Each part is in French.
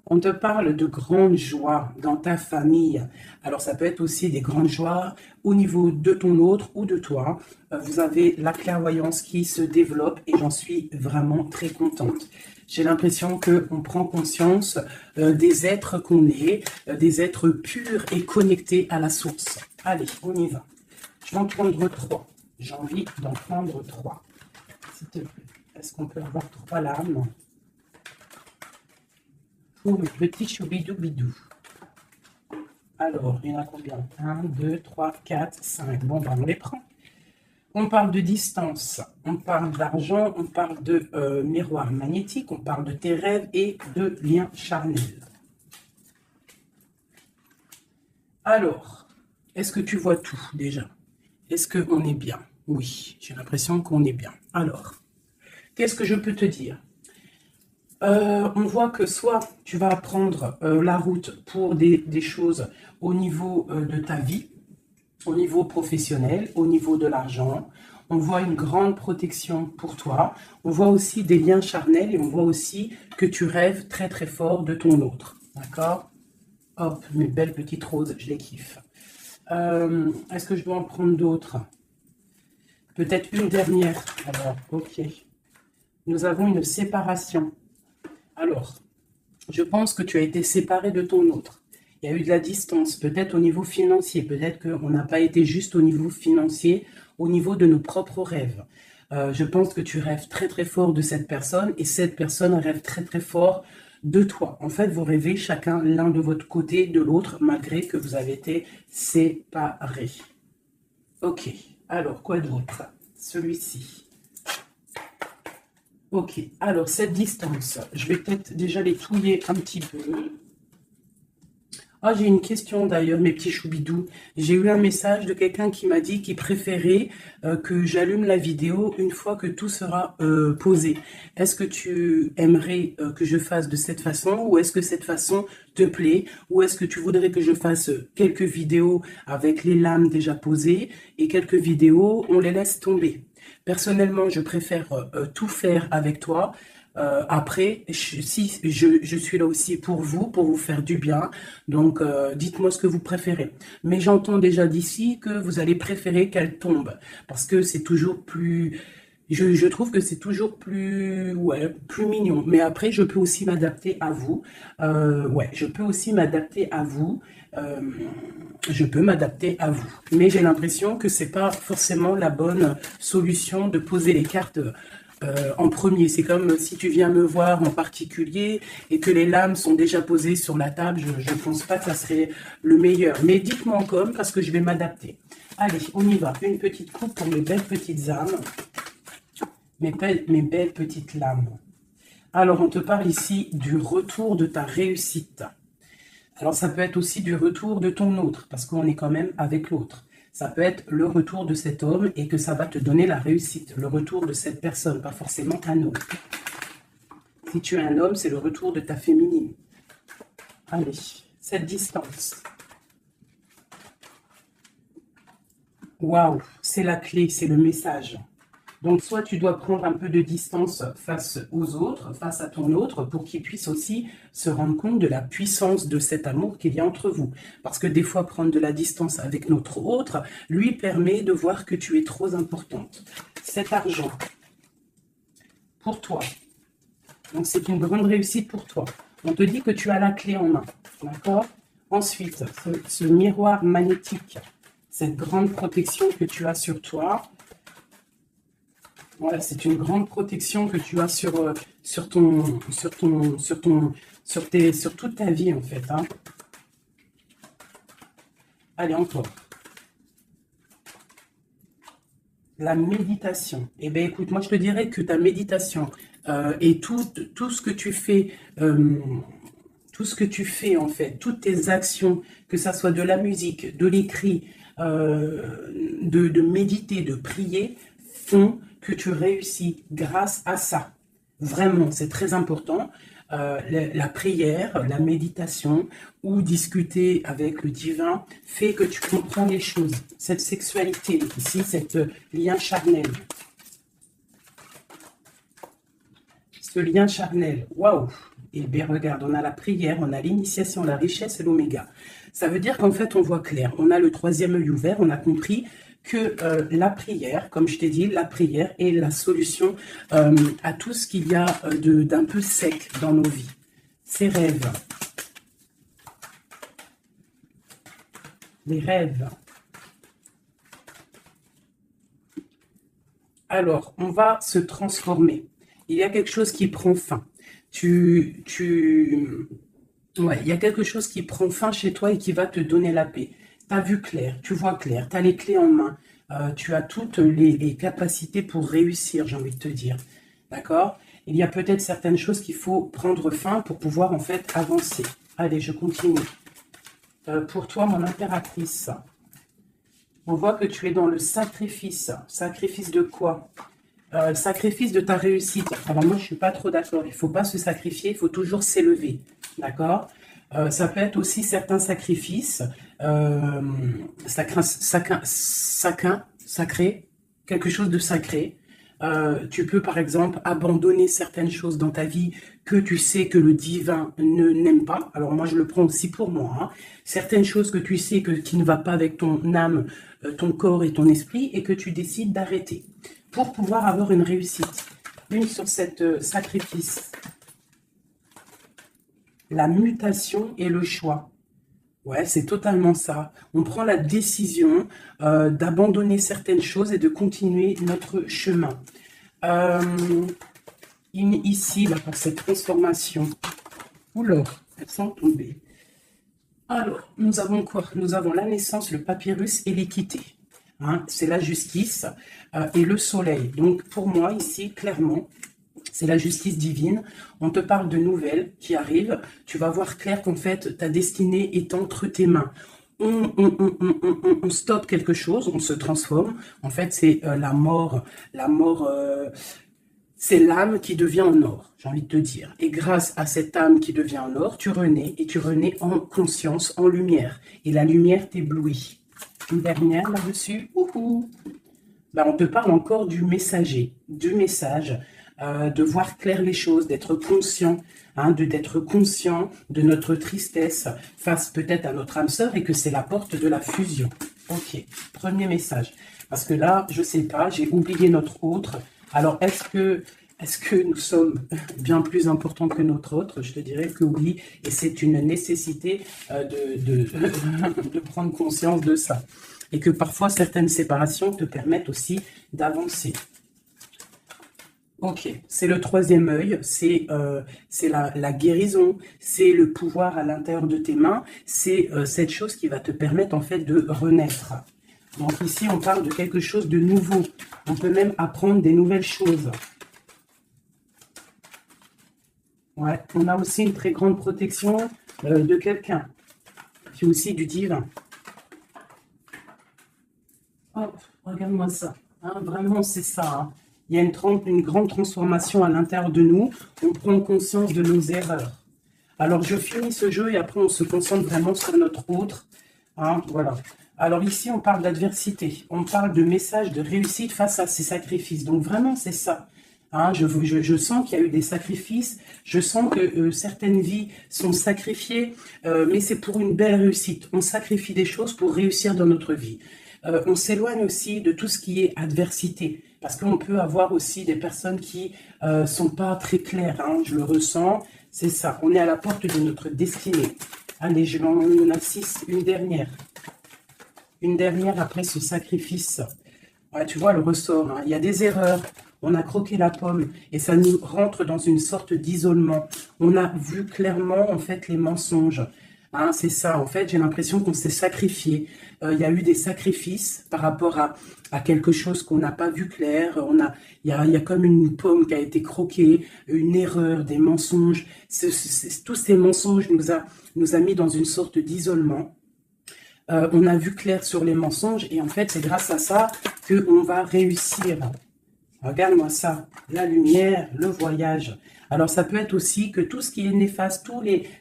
On te parle de grandes joies dans ta famille. Alors, ça peut être aussi des grandes joies au niveau de ton autre ou de toi. Vous avez la clairvoyance qui se développe et j'en suis vraiment très contente. J'ai l'impression qu'on prend conscience des êtres qu'on est, des êtres purs et connectés à la source. Allez, on y va. Je vais en prendre trois. J'ai envie d'en prendre trois. S'il te plaît, est-ce qu'on peut avoir trois lames? Pour le petit choubidou-bidou. Alors, il y en a combien? 1, 2, 3, 4, 5. Bon, ben, on les prend. On parle de distance, on parle d'argent, on parle de miroir magnétique, on parle de tes rêves et de liens charnels. Alors, est-ce que tu vois tout déjà? Est-ce qu'on est bien? Oui, j'ai l'impression qu'on est bien. Alors, qu'est-ce que je peux te dire? On voit que soit tu vas prendre la route pour des choses au niveau de ta vie, au niveau professionnel, au niveau de l'argent. On voit une grande protection pour toi. On voit aussi des liens charnels et on voit aussi que tu rêves très très fort de ton autre. D'accord? Hop, mes belles petites roses, je les kiffe. Est-ce que je dois en prendre d'autres? Peut-être une dernière. Alors, ok. Nous avons une séparation. Alors, je pense que tu as été séparé de ton autre. Il y a eu de la distance, peut-être au niveau financier, peut-être qu'on n'a pas été juste au niveau financier, au niveau de nos propres rêves. Je pense que tu rêves très très fort de cette personne et cette personne rêve très très fort de toi. En fait, vous rêvez chacun l'un de votre côté, de l'autre, malgré que vous avez été séparés. Ok, alors quoi d'autre? Celui-ci. Ok, alors cette distance, je vais peut-être déjà les touiller un petit peu. Ah, j'ai une question d'ailleurs, mes petits choubidous. J'ai eu un message de quelqu'un qui m'a dit qu'il préférait que j'allume la vidéo une fois que tout sera posé. Est-ce que tu aimerais que je fasse de cette façon ou est-ce que cette façon te plaît? Ou est-ce que tu voudrais que je fasse quelques vidéos avec les lames déjà posées et quelques vidéos, on les laisse tomber? Personnellement, je préfère tout faire avec toi. Après, si je suis là aussi pour vous faire du bien. Donc, dites-moi ce que vous préférez. Mais j'entends déjà d'ici que vous allez préférer qu'elle tombe. Parce que c'est toujours plus... Je trouve que c'est toujours plus, ouais, plus mignon. Mais après, je peux aussi m'adapter à vous. Ouais, je peux aussi m'adapter à vous. Euh, je peux m'adapter à vous. Mais j'ai l'impression que c'est pas forcément la bonne solution de poser les cartes en premier. C'est comme si tu viens me voir en particulier et que les lames sont déjà posées sur la table. Je ne pense pas que ça serait le meilleur. Mais dites-moi en com parce que je vais m'adapter. Allez, on y va. Une petite coupe pour mes belles petites âmes. Mes belles petites lames. Alors, on te parle ici du retour de ta réussite. Alors, ça peut être aussi du retour de ton autre, parce qu'on est quand même avec l'autre. Ça peut être le retour de cet homme et que ça va te donner la réussite. Le retour de cette personne, pas forcément un homme. Si tu es un homme, c'est le retour de ta féminine. Allez, cette distance. Waouh, c'est la clé, c'est le message. Donc, soit tu dois prendre un peu de distance face aux autres, face à ton autre, pour qu'il puisse aussi se rendre compte de la puissance de cet amour qu'il y a entre vous. Parce que des fois, prendre de la distance avec notre autre lui permet de voir que tu es trop importante. Cet argent, pour toi. Donc, c'est une grande réussite pour toi. On te dit que tu as la clé en main. D'accord? Ensuite, ce miroir magnétique, cette grande protection que tu as sur toi. Voilà, c'est une grande protection que tu as sur toute ta vie en fait. Hein. Allez, encore. La méditation. Eh bien, écoute, moi je te dirais que ta méditation et tout ce que tu fais, en fait, toutes tes actions, que ça soit de la musique, de l'écrit, de méditer, de prier, font que tu réussis grâce à ça. Vraiment, c'est très important. La prière, la méditation ou discuter avec le divin fait que tu comprends les choses. Cette sexualité ici, cet lien charnel. Ce lien charnel, waouh, Et bien, regarde, on a la prière, on a l'initiation, la richesse et l'oméga. Ça veut dire qu'en fait, on voit clair. On a le troisième œil ouvert, on a compris que la prière, comme je t'ai dit, la prière est la solution à tout ce qu'il y a d'un peu sec dans nos vies. Ces rêves. Les rêves. Alors, on va se transformer. Il y a quelque chose qui prend fin. Ouais, il y a quelque chose qui prend fin chez toi et qui va te donner la paix. Tu as vu clair, tu vois clair, tu as les clés en main. Tu as toutes les capacités pour réussir, j'ai envie de te dire. D'accord? Il y a peut-être certaines choses qu'il faut prendre fin pour pouvoir en fait avancer. Allez, je continue. Pour toi, mon impératrice, on voit que tu es dans le sacrifice. Sacrifice de quoi? Sacrifice de ta réussite. Alors moi, je ne suis pas trop d'accord. Il ne faut pas se sacrifier, il faut toujours s'élever. D'accord? Ça peut être aussi certains sacrifices. Sacré, quelque chose de sacré. Tu peux par exemple abandonner certaines choses dans ta vie que tu sais que le divin n'aime pas. Alors moi je le prends aussi pour moi. Hein. Certaines choses que tu sais qui ne va pas avec ton âme, ton corps et ton esprit et que tu décides d'arrêter pour pouvoir avoir une réussite. Une sur cette sacrifice. La mutation et le choix. Ouais, c'est totalement ça. On prend la décision d'abandonner certaines choses et de continuer notre chemin. Ici, là, pour cette transformation. Oula, elles sont tombées. Alors, nous avons quoi? Nous avons la naissance, le papyrus et l'équité. Hein, c'est la justice et le soleil. Donc, pour moi, ici, clairement, c'est la justice divine. On te parle de nouvelles qui arrivent. Tu vas voir clair qu'en fait, ta destinée est entre tes mains. On stoppe quelque chose, on se transforme. En fait, c'est la mort. La mort, c'est l'âme qui devient en or, j'ai envie de te dire. Et grâce à cette âme qui devient en or, tu renais. Et tu renais en conscience, en lumière. Et la lumière t'éblouit. Une dernière là-dessus. Ben, on te parle encore du messager, du message. De voir clair les choses, d'être conscient, hein, d'être conscient de notre tristesse face peut-être à notre âme sœur et que c'est la porte de la fusion. Ok, premier message. Parce que là, je sais pas, j'ai oublié notre autre. Alors, est-ce que nous sommes bien plus importants que notre autre? Je te dirais que oui, et c'est une nécessité de prendre conscience de ça. Et que parfois, certaines séparations te permettent aussi d'avancer. Ok, c'est le troisième œil, c'est la guérison, c'est le pouvoir à l'intérieur de tes mains, c'est cette chose qui va te permettre en fait de renaître. Donc ici, on parle de quelque chose de nouveau. On peut même apprendre des nouvelles choses. Ouais, on a aussi une très grande protection de quelqu'un, puis aussi du divin. Oh, regarde-moi ça, hein, vraiment c'est ça. Hein. Il y a une grande transformation à l'intérieur de nous. On prend conscience de nos erreurs. Alors, je finis ce jeu et après, on se concentre vraiment sur notre autre. Hein, voilà. Alors ici, on parle d'adversité. On parle de message de réussite face à ces sacrifices. Donc, vraiment, c'est ça. Hein, je sens qu'il y a eu des sacrifices. Je sens que certaines vies sont sacrifiées. Mais c'est pour une belle réussite. On sacrifie des choses pour réussir dans notre vie. On s'éloigne aussi de tout ce qui est adversité. Parce qu'on peut avoir aussi des personnes qui sont pas très claires. Hein, je le ressens. C'est ça. On est à la porte de notre destinée. Allez, je m'en a 6. Une dernière. Une dernière après ce sacrifice. Ouais, tu vois le ressort. Hein. Il y a des erreurs. On a croqué la pomme et ça nous rentre dans une sorte d'isolement. On a vu clairement en fait les mensonges. Hein, c'est ça, en fait, j'ai l'impression qu'on s'est sacrifié. Il y a eu des sacrifices par rapport à quelque chose qu'on n'a pas vu clair. Il y a comme une pomme qui a été croquée, une erreur, des mensonges. Tous ces mensonges nous a mis dans une sorte d'isolement. On a vu clair sur les mensonges et en fait, c'est grâce à ça qu'on va réussir. Regarde-moi ça, la lumière, le voyage. Alors, ça peut être aussi que tout ce qui est néfaste,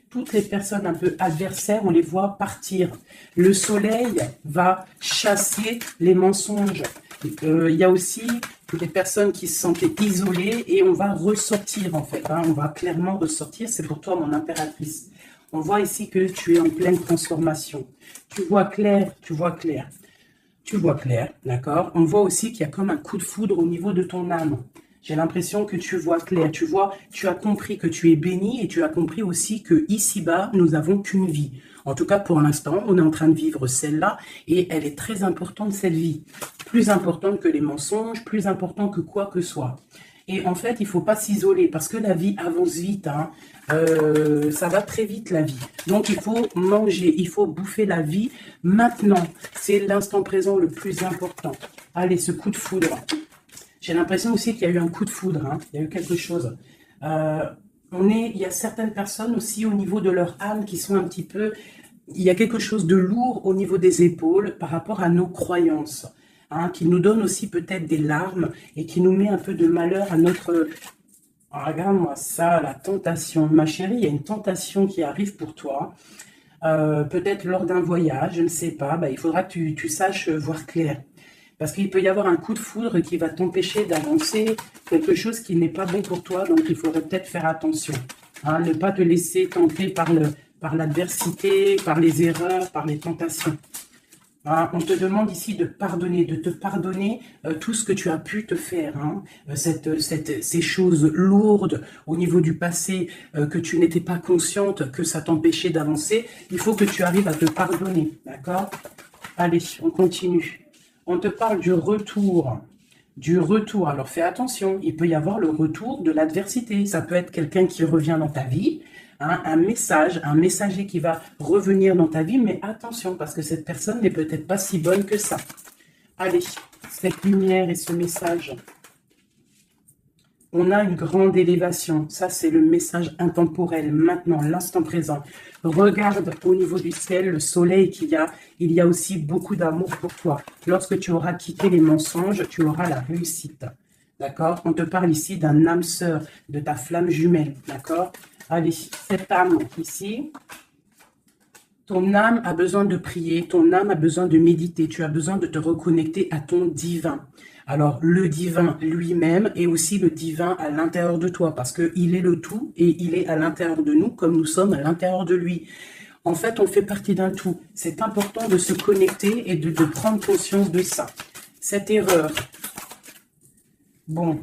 toutes les personnes un peu adversaires, on les voit partir. Le soleil va chasser les mensonges. Il y a aussi des personnes qui se sentaient isolées et on va ressortir en fait. Hein, on va clairement ressortir. C'est pour toi, mon impératrice. On voit ici que tu es en pleine transformation. Tu vois clair, tu vois clair. Tu vois clair, d'accord? On voit aussi qu'il y a comme un coup de foudre au niveau de ton âme. J'ai l'impression que tu vois clair. Tu vois, tu as compris que tu es béni et tu as compris aussi que ici-bas, nous n'avons qu'une vie. En tout cas, pour l'instant, on est en train de vivre celle-là et elle est très importante, cette vie. Plus importante que les mensonges, plus importante que quoi que soit. Et en fait, il ne faut pas s'isoler parce que la vie avance vite. Hein. Ça va très vite, la vie. Donc, il faut manger, il faut bouffer la vie maintenant. C'est l'instant présent le plus important. Allez, ce coup de foudre. J'ai l'impression aussi qu'il y a eu un coup de foudre. Hein. Il y a eu quelque chose. Il y a certaines personnes aussi au niveau de leur âme qui sont un petit peu... Il y a quelque chose de lourd au niveau des épaules par rapport à nos croyances. Hein, qui nous donne aussi peut-être des larmes et qui nous met un peu de malheur à notre... Oh, regarde-moi ça, la tentation. Ma chérie, il y a une tentation qui arrive pour toi. Peut-être lors d'un voyage, je ne sais pas. Bah, il faudra que tu saches voir clair. Parce qu'il peut y avoir un coup de foudre qui va t'empêcher d'avancer quelque chose qui n'est pas bon pour toi. Donc, il faudrait peut-être faire attention. Hein, ne pas te laisser tenter par l'adversité, par les erreurs, par les tentations. Hein, on te demande ici de pardonner, de te pardonner tout ce que tu as pu te faire. Hein, ces choses lourdes au niveau du passé que tu n'étais pas consciente, que ça t'empêchait d'avancer. Il faut que tu arrives à te pardonner. D'accord? Allez, on continue. On te parle du retour. Du retour. Alors fais attention, il peut y avoir le retour de l'adversité. Ça peut être quelqu'un qui revient dans ta vie, hein, un messager qui va revenir dans ta vie, mais attention, parce que cette personne n'est peut-être pas si bonne que ça. Allez, cette lumière et ce message. On a une grande élévation. Ça, c'est le message intemporel, maintenant, l'instant présent. Regarde au niveau du ciel, le soleil qu'il y a. Il y a aussi beaucoup d'amour pour toi. Lorsque tu auras quitté les mensonges, tu auras la réussite. D'accord? On te parle ici d'un âme sœur, de ta flamme jumelle. D'accord? Allez, cette âme ici, ton âme a besoin de prier, ton âme a besoin de méditer. Tu as besoin de te reconnecter à ton divin. Alors, le divin lui-même et aussi le divin à l'intérieur de toi, parce qu'il est le tout et il est à l'intérieur de nous comme nous sommes à l'intérieur de lui. En fait, on fait partie d'un tout. C'est important de se connecter et de prendre conscience de ça. Cette erreur, bon,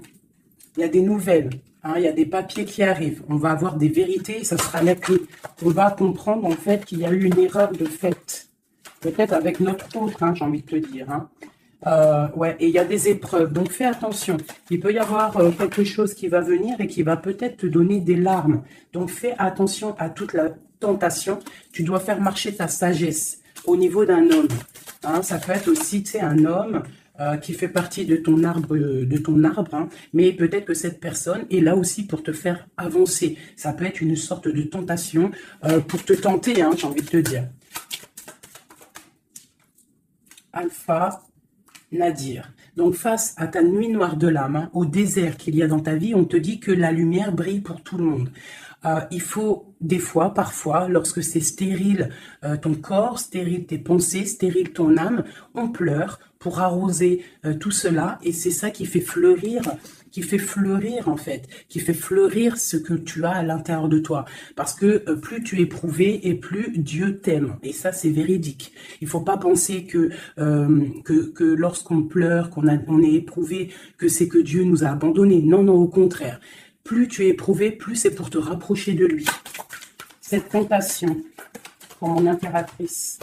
il y a des nouvelles, hein, il y a des papiers qui arrivent. On va avoir des vérités, ça sera la clé. On va comprendre en fait qu'il y a eu une erreur de fait. Peut-être avec notre autre, hein, j'ai envie de te dire. Hein. Ouais, et il y a des épreuves, donc fais attention. Il peut y avoir quelque chose qui va venir et qui va peut-être te donner des larmes. Donc fais attention à toute la tentation. Tu dois faire marcher ta sagesse au niveau d'un homme. Hein, ça peut être aussi, tu sais, un homme qui fait partie de ton arbre, hein, mais peut-être que cette personne est là aussi pour te faire avancer. Ça peut être une sorte de tentation pour te tenter, hein, j'ai envie de te dire. Alpha Nadir. Donc, face à ta nuit noire de l'âme, hein, au désert qu'il y a dans ta vie, on te dit que la lumière brille pour tout le monde. Il faut, des fois, parfois, lorsque c'est stérile ton corps, stérile tes pensées, stérile ton âme, on pleure pour arroser tout cela. Et c'est ça qui fait fleurir en fait, qui fait fleurir ce que tu as à l'intérieur de toi. Parce que plus tu es éprouvé et plus Dieu t'aime. Et ça, c'est véridique. Il faut pas penser que lorsqu'on pleure, on est éprouvé, que c'est que Dieu nous a abandonnés. Non, non, au contraire. Plus tu es éprouvé, plus c'est pour te rapprocher de lui. Cette tentation, pour mon impératrice.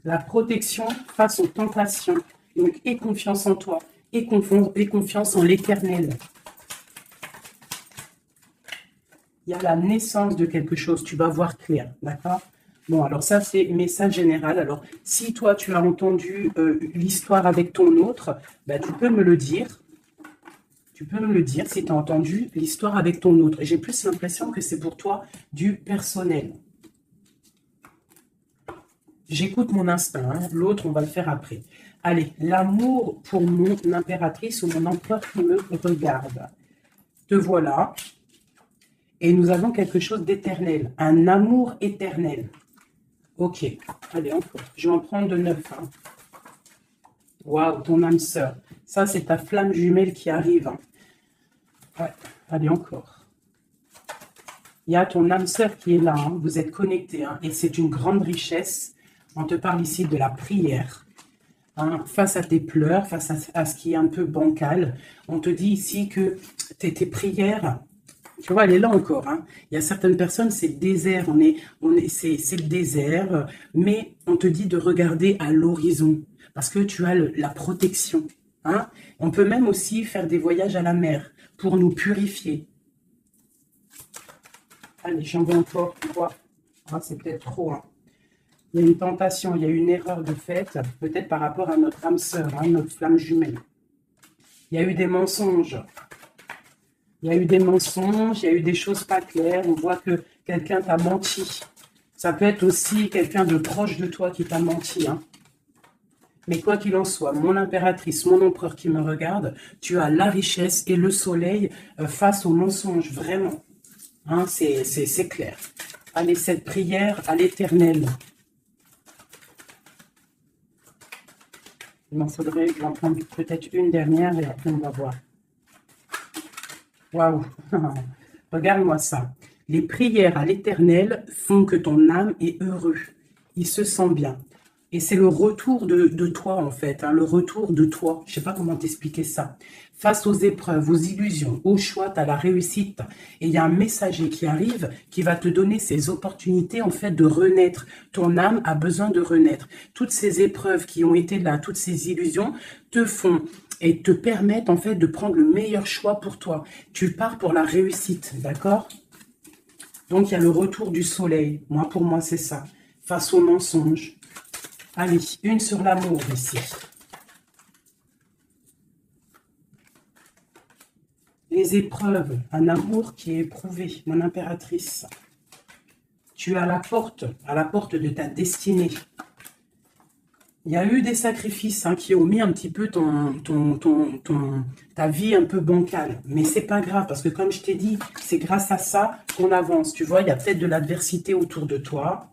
La protection face aux tentations. Donc, aie confiance en toi. Aie confiance en l'Éternel. Il y a la naissance de quelque chose. Tu vas voir clair, d'accord? Bon, alors ça, c'est message général. Alors, si toi, tu as entendu l'histoire avec ton autre, ben, tu peux me le dire. Tu peux me le dire si tu as entendu l'histoire avec ton autre. J'ai plus l'impression que c'est pour toi du personnel. J'écoute mon instinct. Hein. L'autre, on va le faire après. Allez, l'amour pour mon impératrice ou mon empereur qui me regarde. Te voilà. Et nous avons quelque chose d'éternel. Un amour éternel. Ok. Allez, encore. Je vais en prendre de 9. Hein. Waouh, ton âme sœur. Ça, c'est ta flamme jumelle qui arrive. Hein. Ouais, allez, encore. Il y a ton âme sœur qui est là. Hein. Vous êtes connectés. Hein, et c'est une grande richesse. On te parle ici de la prière. Hein, face à tes pleurs, face à ce qui est un peu bancal. On te dit ici que tes prières... Tu vois, elle est là encore. Hein. Il y a certaines personnes, c'est le désert. C'est le désert. Mais on te dit de regarder à l'horizon. Parce que tu as la protection. Hein. On peut même aussi faire des voyages à la mer pour nous purifier. Allez, j'en veux encore. Ah, c'est peut-être trop. Hein. Il y a une tentation, il y a une erreur de fait. Peut-être par rapport à notre âme sœur, hein, notre flamme jumelle. Il y a eu des mensonges. Il y a eu des mensonges, il y a eu des choses pas claires. On voit que quelqu'un t'a menti. Ça peut être aussi quelqu'un de proche de toi qui t'a menti. Hein. Mais quoi qu'il en soit, mon impératrice, mon empereur qui me regarde, tu as la richesse et le soleil face aux mensonges, vraiment. Hein, c'est clair. Allez, cette prière à l'Éternel. Il m'en faudrait, je vais en prendre peut-être une dernière et après on va voir. Waouh! Regarde-moi ça. Les prières à l'Éternel font que ton âme est heureux. Il se sent bien. Et c'est le retour de toi, en fait. Hein, le retour de toi. Je ne sais pas comment t'expliquer ça. Face aux épreuves, aux illusions, au choix, tu as la réussite. Et il y a un messager qui arrive qui va te donner ces opportunités, en fait, de renaître. Ton âme a besoin de renaître. Toutes ces épreuves qui ont été là, toutes ces illusions, te font et te permettent, en fait, de prendre le meilleur choix pour toi. Tu pars pour la réussite, d'accord? Donc, il y a le retour du soleil. Moi, pour moi, c'est ça. Face aux mensonges. Allez, une sur l'amour ici. Les épreuves, un amour qui est éprouvé, mon impératrice. Tu es à la porte de ta destinée. Il y a eu des sacrifices hein, qui ont mis un petit peu ta vie un peu bancale. Mais c'est pas grave, parce que comme je t'ai dit, c'est grâce à ça qu'on avance. Tu vois, il y a peut-être de l'adversité autour de toi.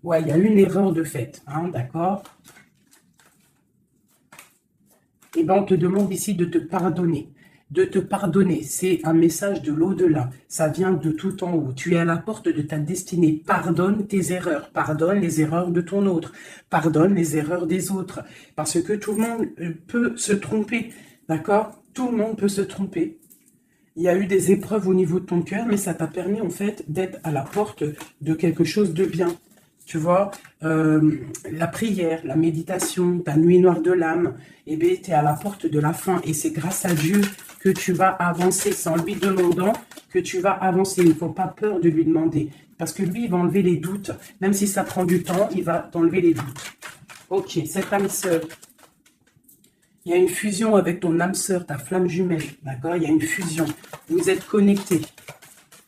Ouais, il y a une erreur de fait, hein, d'accord? Et bien, on te demande ici de te pardonner. De te pardonner, c'est un message de l'au-delà. Ça vient de tout en haut. Tu es à la porte de ta destinée. Pardonne tes erreurs. Pardonne les erreurs de ton autre. Pardonne les erreurs des autres. Parce que tout le monde peut se tromper, d'accord? Tout le monde peut se tromper. Il y a eu des épreuves au niveau de ton cœur, mais ça t'a permis en fait d'être à la porte de quelque chose de bien. Tu vois, la prière, la méditation, ta nuit noire de l'âme, eh bien, tu es à la porte de la fin. Et c'est grâce à Dieu que tu vas avancer. C'est en lui demandant que tu vas avancer. Il ne faut pas peur de lui demander. Parce que lui, il va enlever les doutes. Même si ça prend du temps, il va t'enlever les doutes. Ok, cette âme sœur. Il y a une fusion avec ton âme sœur, ta flamme jumelle. D'accord? Il y a une fusion. Vous êtes connectés.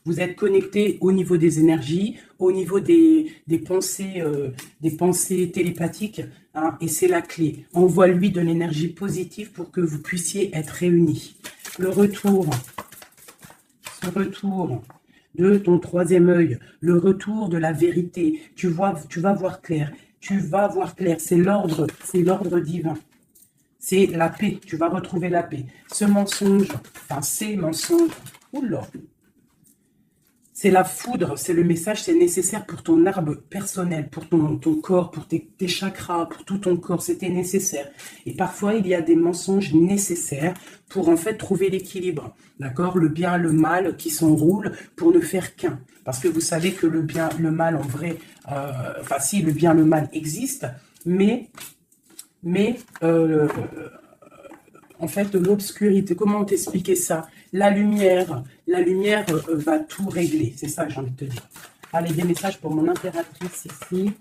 Vous êtes connecté au niveau des énergies, au niveau des pensées télépathiques, hein, et c'est la clé. Envoie-lui de l'énergie positive pour que vous puissiez être réunis. Le retour, ce retour de ton troisième œil, le retour de la vérité. Tu vas voir clair. Tu vas voir clair. C'est l'ordre divin. C'est la paix. Tu vas retrouver la paix. Ce mensonge, enfin ces mensonges, oula. C'est la foudre, c'est le message, c'est nécessaire pour ton arbre personnel, pour ton corps, pour tes chakras, pour tout ton corps, c'était nécessaire. Et parfois, il y a des mensonges nécessaires pour en fait trouver l'équilibre, d'accord? Le bien, le mal qui s'enroulent pour ne faire qu'un. Parce que vous savez que le bien, le mal en vrai, enfin si, le bien, le mal existe, mais en fait, l'obscurité, comment t'expliquer ça? La lumière va tout régler. C'est ça que j'ai envie de te dire. Allez, des messages pour mon impératrice ici.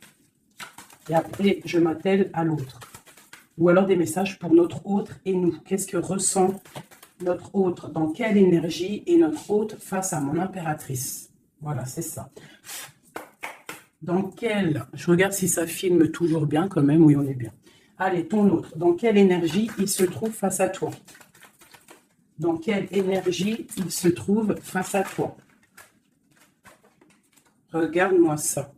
Et après, je m'attelle à l'autre. Ou alors des messages pour notre autre et nous. Qu'est-ce que ressent notre autre? Dans quelle énergie est notre autre face à mon impératrice? Voilà, c'est ça. Dans quelle... Je regarde si ça filme toujours bien quand même. Oui, on est bien. Allez, ton autre. Dans quelle énergie il se trouve face à toi? Dans quelle énergie il se trouve face à toi? Regarde-moi ça.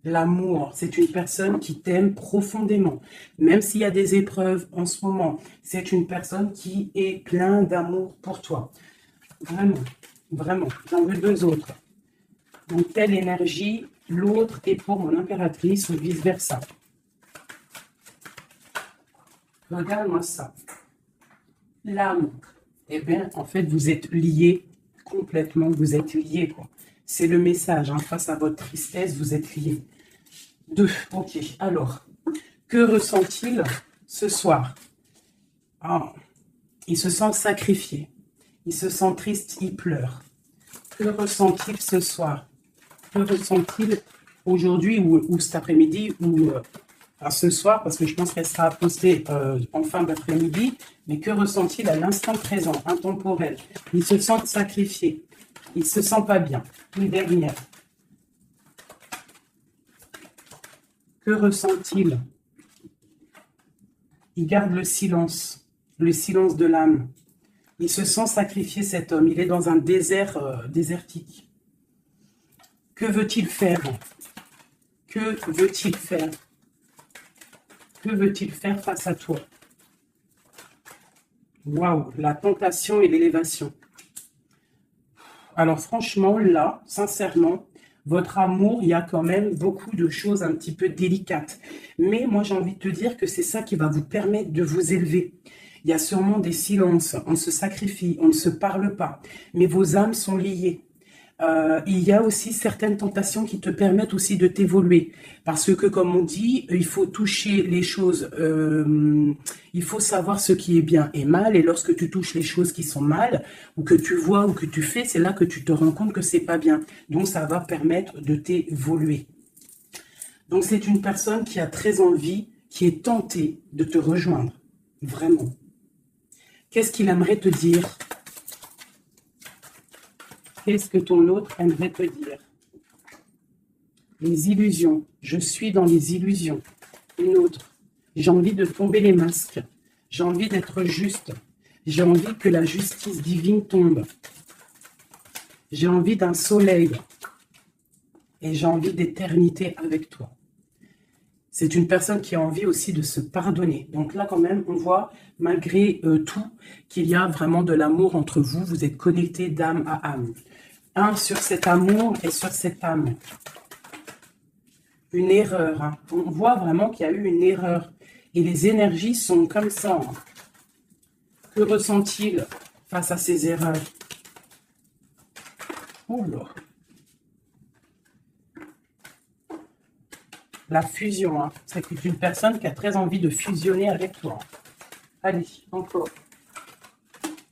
L'amour, c'est une personne qui t'aime profondément. Même s'il y a des épreuves en ce moment, c'est une personne qui est plein d'amour pour toi. Vraiment, vraiment. J'en veux deux autres. Donc, telle énergie, l'autre est pour mon impératrice ou vice-versa. Regarde-moi ça. L'âme. Eh bien, en fait, vous êtes liés complètement. Vous êtes liés, quoi. C'est le message. Hein. Face à votre tristesse, vous êtes liés. Deux. Ok. Alors, que ressent-il ce soir? Ah, il se sent sacrifié. Il se sent triste, il pleure. Que ressent-il ce soir? Que ressent-il aujourd'hui ou cet après-midi ou ce soir, parce que je pense qu'elle sera postée en fin d'après-midi, mais que ressent-il à l'instant présent, intemporel? Il se sent sacrifié, il se sent pas bien. Une dernière. Que ressent-il? Il garde le silence de l'âme. Il se sent sacrifié, cet homme. Il est dans un désert désertique. Que veut-il faire? Que veut-il faire? Que veut-il faire face à toi? Waouh, la tentation et l'élévation. Alors franchement, là, sincèrement, votre amour, il y a quand même beaucoup de choses un petit peu délicates. Mais moi, j'ai envie de te dire que c'est ça qui va vous permettre de vous élever. Il y a sûrement des silences, on se sacrifie, on ne se parle pas, mais vos âmes sont liées. Il y a aussi certaines tentations qui te permettent aussi de t'évoluer. Parce que, comme on dit, il faut toucher les choses, il faut savoir ce qui est bien et mal. Et lorsque tu touches les choses qui sont mal, ou que tu vois, ou que tu fais, c'est là que tu te rends compte que c'est pas bien. Donc, ça va permettre de t'évoluer. Donc, c'est une personne qui a très envie, qui est tentée de te rejoindre. Vraiment. Qu'est-ce qu'il aimerait te dire? Qu'est-ce que ton autre aimerait te dire? Les illusions. Je suis dans les illusions. Une autre. J'ai envie de tomber les masques. J'ai envie d'être juste. J'ai envie que la justice divine tombe. J'ai envie d'un soleil. Et j'ai envie d'éternité avec toi. C'est une personne qui a envie aussi de se pardonner. Donc là, quand même, on voit, malgré tout, qu'il y a vraiment de l'amour entre vous. Vous êtes connectés d'âme à âme. Un sur cet amour et sur cette âme. Une erreur. Hein. On voit vraiment qu'il y a eu une erreur. Et les énergies sont comme ça. Hein. Que ressent-il face à ces erreurs? Oh là. La fusion. Hein. C'est une personne qui a très envie de fusionner avec toi. Allez, encore.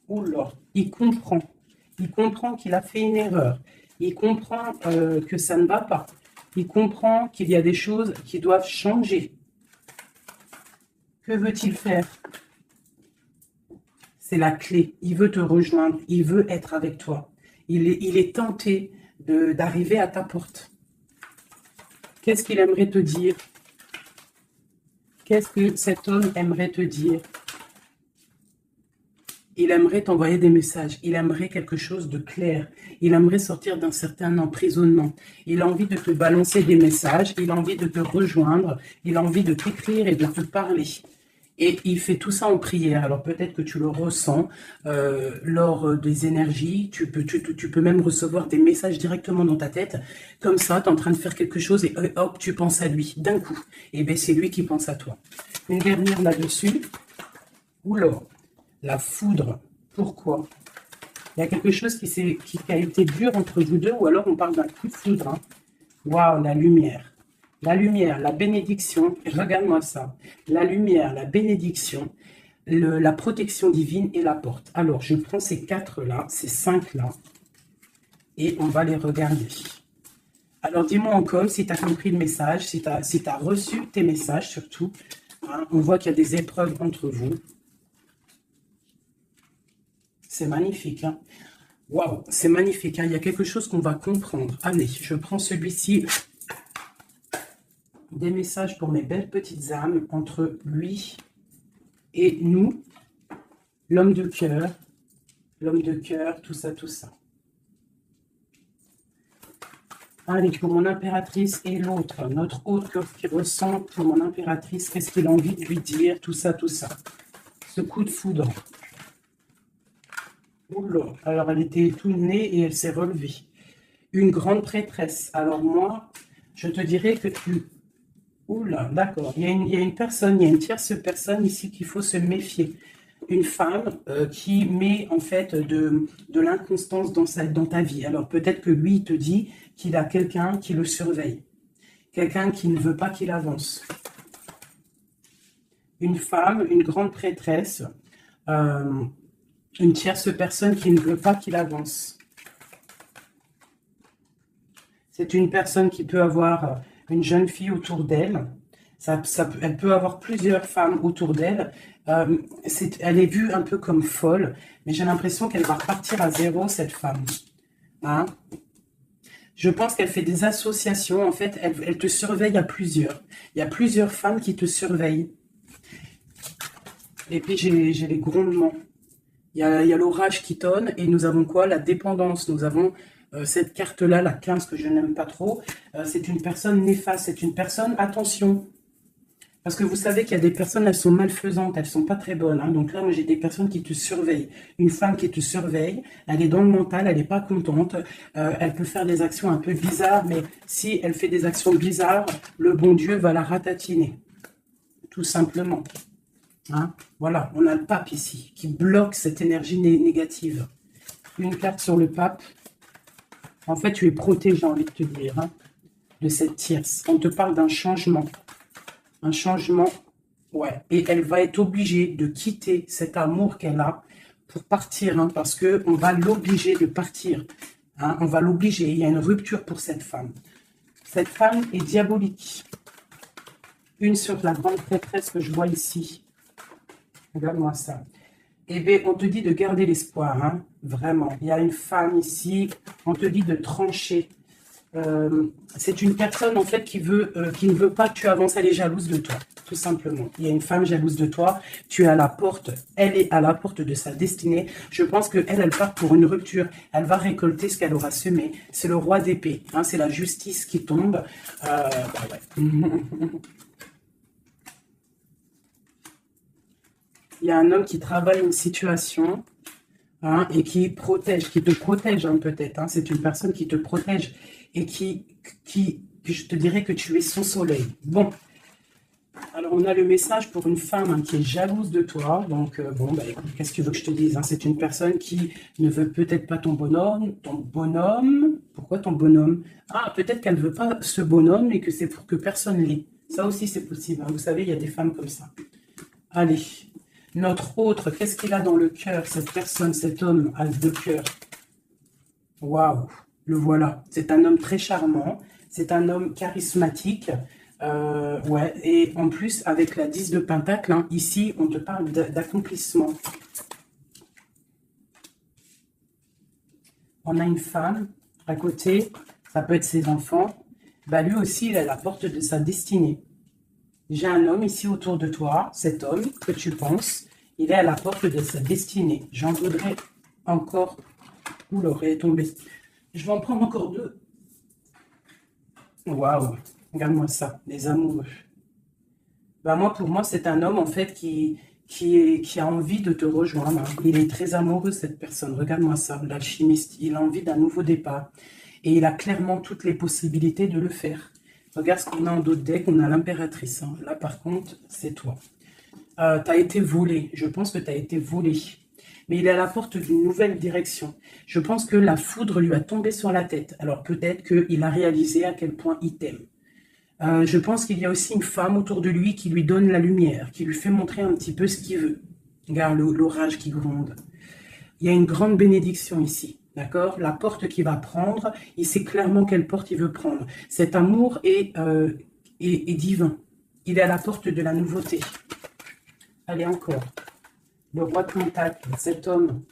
Oh là. Il comprend. Il comprend qu'il a fait une erreur. Il comprend que ça ne va pas. Il comprend qu'il y a des choses qui doivent changer. Que veut-il faire? C'est la clé. Il veut te rejoindre. Il veut être avec toi. Il est tenté d'arriver à ta porte. Qu'est-ce qu'il aimerait te dire? Qu'est-ce que cet homme aimerait te dire? Il aimerait t'envoyer des messages. Il aimerait quelque chose de clair. Il aimerait sortir d'un certain emprisonnement. Il a envie de te balancer des messages. Il a envie de te rejoindre. Il a envie de t'écrire et de te parler. Et il fait tout ça en prière. Alors peut-être que tu le ressens lors des énergies. Tu peux même recevoir des messages directement dans ta tête. Comme ça, tu es en train de faire quelque chose et hop, tu penses à lui d'un coup. Et bien c'est lui qui pense à toi. Une dernière là-dessus. Oula. La foudre. Pourquoi? Il y a quelque chose qui a été dur entre vous deux, ou alors on parle d'un coup de foudre. Hein. Waouh, la lumière. La lumière, la bénédiction. Regarde-moi ça. La lumière, la bénédiction, la protection divine et la porte. Alors, je prends ces 4-là, ces 5-là, et on va les regarder. Alors, dis-moi encore si tu as compris le message, si tu as reçu tes messages surtout. Hein, on voit qu'il y a des épreuves entre vous. C'est magnifique. Hein. Waouh, c'est magnifique. Hein. Il y a quelque chose qu'on va comprendre. Allez, je prends celui-ci. Des messages pour mes belles petites âmes entre lui et nous. L'homme de cœur, tout ça, tout ça. Allez, pour mon impératrice et l'autre, notre autre qui ressent pour mon impératrice, qu'est-ce qu'il a envie de lui dire, tout ça, tout ça. Ce coup de foudre. Oula, alors elle était tout née et elle s'est relevée. Une grande prêtresse. Alors moi, je te dirais que tu... Oula, d'accord. Il y a une personne, il y a une tierce personne ici qu'il faut se méfier. Une femme qui met en fait de l'inconstance dans ta vie. Alors peut-être que lui, il te dit qu'il a quelqu'un qui le surveille. Quelqu'un qui ne veut pas qu'il avance. Une femme, une grande prêtresse, une tierce personne qui ne veut pas qu'il avance. C'est une personne qui peut avoir une jeune fille autour d'elle. Elle peut avoir plusieurs femmes autour d'elle. Elle est vue un peu comme folle, mais j'ai l'impression qu'elle va repartir à zéro, cette femme. Hein? Je pense qu'elle fait des associations. En fait, elle te surveille à plusieurs. Il y a plusieurs femmes qui te surveillent. Et puis, j'ai les grondements. Il y a l'orage qui tonne. Et nous avons quoi? La dépendance. Nous avons cette carte-là, la 15, que je n'aime pas trop. C'est une personne néfaste. C'est une personne, attention. Parce que vous savez qu'il y a des personnes, elles sont malfaisantes, elles sont pas très bonnes. Hein. Donc là, moi, j'ai des personnes qui te surveillent. Une femme qui te surveille, elle est dans le mental, elle n'est pas contente. Elle peut faire des actions un peu bizarres, mais si elle fait des actions bizarres, le bon Dieu va la ratatiner. Tout simplement. Hein. Voilà, on a le pape ici, qui bloque cette énergie négative. Une carte sur le pape. En fait, tu es protégé, j'ai envie de te dire, hein, de cette tierce. On te parle d'un changement. Un changement, ouais. Et elle va être obligée de quitter cet amour qu'elle a pour partir, hein, parce qu'on va l'obliger de partir. Hein, on va l'obliger. Il y a une rupture pour cette femme. Cette femme est diabolique. Une sur la grande prêtresse que je vois ici. Regarde-moi ça. Eh bien, on te dit de garder l'espoir, hein, vraiment. Il y a une femme ici, on te dit de trancher. C'est une personne en fait qui ne veut pas que tu avances, elle est jalouse de toi, tout simplement. Il y a une femme jalouse de toi, tu es à la porte, elle est à la porte de sa destinée. Je pense qu'elle, elle part pour une rupture, elle va récolter ce qu'elle aura semé. C'est le roi d'épée, hein, c'est la justice qui tombe. Ouais. Il y a un homme qui travaille une situation. Hein, et qui te protège hein, peut-être. Hein, c'est une personne qui te protège et je te dirais que tu es son soleil. Bon, alors on a le message pour une femme hein, qui est jalouse de toi. Donc, bon, bah, écoute, qu'est-ce que tu veux que je te dise hein, c'est une personne qui ne veut peut-être pas ton bonhomme. Pourquoi ton bonhomme? Ah, peut-être qu'elle ne veut pas ce bonhomme et que c'est pour que personne l'ait. Ça aussi, c'est possible. Hein, vous savez, il y a des femmes comme ça. Allez. Notre autre, qu'est-ce qu'il a dans le cœur, cette personne, cet homme, as de cœur? Waouh, le voilà. C'est un homme très charmant, c'est un homme charismatique. Ouais, et en plus, avec la 10 de Pentacle, hein, ici, on te parle d'accomplissement. On a une femme à côté, ça peut être ses enfants. Bah, lui aussi, il est à la porte de sa destinée. J'ai un homme ici autour de toi, cet homme que tu penses, il est à la porte de sa destinée. J'en voudrais encore. Oula, elle est tombée. Je vais en prendre encore deux. Waouh, regarde-moi ça, les amoureux. Bah moi, pour moi, c'est un homme en fait qui a envie de te rejoindre. Il est très amoureux, cette personne. Regarde-moi ça, l'alchimiste. Il a envie d'un nouveau départ. Et il a clairement toutes les possibilités de le faire. Regarde ce qu'on a en d'autres decks, on a l'impératrice. Hein. Là, par contre, c'est toi. Tu as été volé. Je pense que tu as été volé. Mais il est à la porte d'une nouvelle direction. Je pense que la foudre lui a tombé sur la tête. Alors, peut-être qu'il a réalisé à quel point il t'aime. Je pense qu'il y a aussi une femme autour de lui qui lui donne la lumière, qui lui fait montrer un petit peu ce qu'il veut. Regarde l'orage qui gronde. Il y a une grande bénédiction ici. D'accord? La porte qu'il va prendre, il sait clairement quelle porte il veut prendre. Cet amour est divin. Il est à la porte de la nouveauté. Allez, encore. Le roi de Pentacle, cet homme.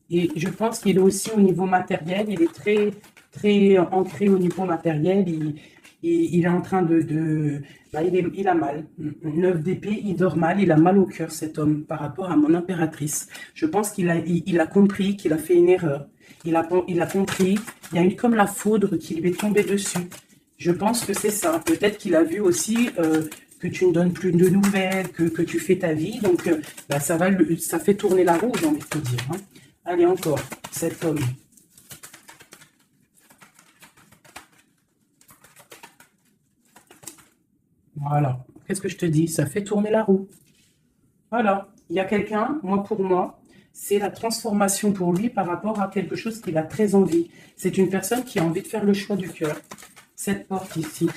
Et je pense qu'il est aussi au niveau matériel. Il est très, très ancré au niveau matériel. Il est en train bah, il a mal. 9 d'épée, il dort mal, il a mal au cœur, cet homme, par rapport à mon impératrice. Je pense qu'il a compris qu'il a fait une erreur. Il a compris, il y a eu comme la foudre qui lui est tombée dessus. Je pense que c'est ça. Peut-être qu'il a vu aussi que tu ne donnes plus de nouvelles, que tu fais ta vie. Donc, bah, ça fait tourner la roue, j'ai envie de te dire. Hein. Allez, encore, cet homme. Voilà. Qu'est-ce que je te dis? Ça fait tourner la roue. Voilà. Il y a quelqu'un, pour moi, c'est la transformation pour lui par rapport à quelque chose qu'il a très envie. C'est une personne qui a envie de faire le choix du cœur. Cette porte ici.